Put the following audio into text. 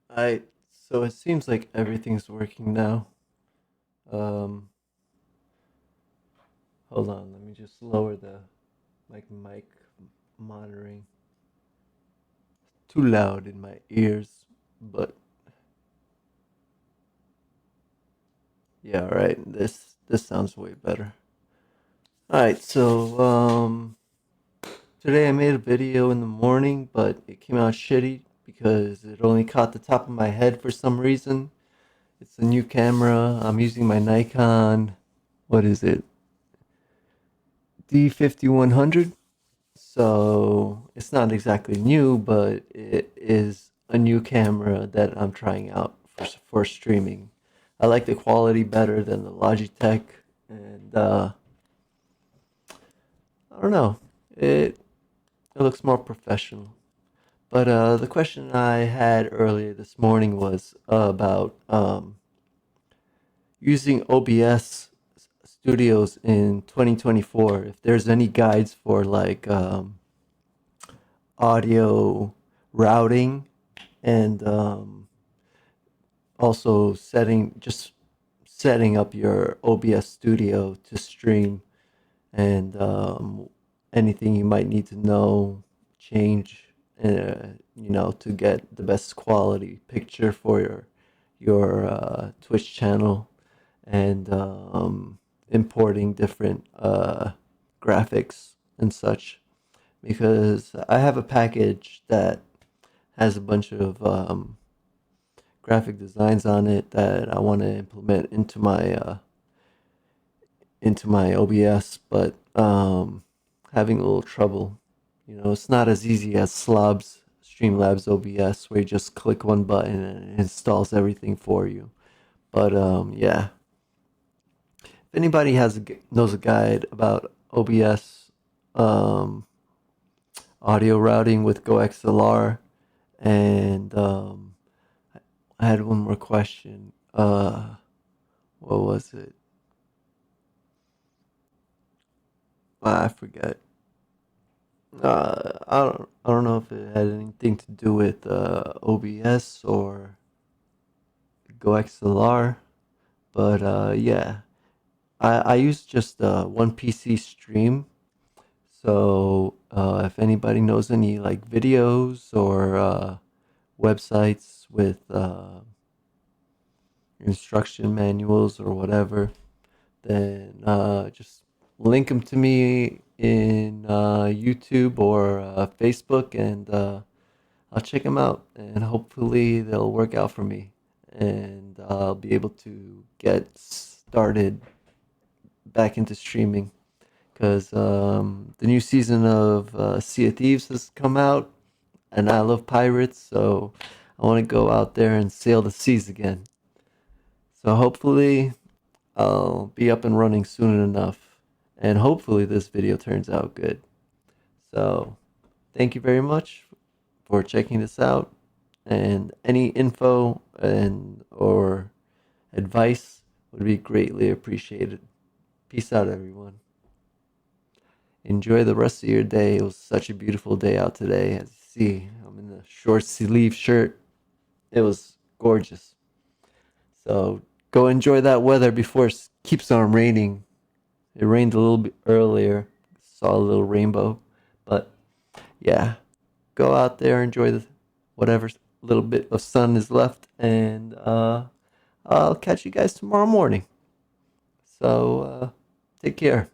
I so it seems like everything's working now. Um, Hold on, let me just lower the mic monitoring. Too loud in my ears, but yeah, all right. This sounds way better. All right, so today I made a video in the morning, but it came out shitty because it only caught the top of my head for some reason. It's a new camera. I'm using my Nikon. What is it? D5100. So it's not exactly new, but it is a new camera that I'm trying out for streaming. I like the quality better than the Logitech, and I don't know, it looks more professional. But the question I had earlier this morning was about using OBS Studios in 2024. If there's any guides for like audio routing and also setting up your OBS Studio to stream and anything you might need to know, change, to get the best quality picture for your Twitch channel and importing different graphics and such. Because I have a package that has a bunch of graphic designs on it that I want to implement into my OBS, but having a little trouble. It's not as easy as SLOBS, Streamlabs OBS, where you just click one button and it installs everything for you. But yeah, if anybody knows a guide about OBS um, audio routing with GoXLR, and I had one more question. What was it? I forget. I don't know if it had anything to do with OBS or GoXLR, but yeah, I use just one PC stream. So if anybody knows any like videos or websites with instruction manuals or whatever, then just link them to me in YouTube or Facebook, and I'll check them out, and hopefully they'll work out for me, and I'll be able to get started back into streaming because the new season of Sea of Thieves has come out, and I love pirates, so I want to go out there and sail the seas again. So hopefully I'll be up and running soon enough. And hopefully this video turns out good. So thank you very much for checking this out. And any info and or advice would be greatly appreciated. Peace out, everyone. Enjoy the rest of your day. It was such a beautiful day out today. As you see, I'm in a short sleeve shirt. It was gorgeous. So go enjoy that weather before it keeps on raining. It rained a little bit earlier. Saw a little rainbow. But yeah, go out there, enjoy the whatever little bit of sun is left, and I'll catch you guys tomorrow morning. So take care.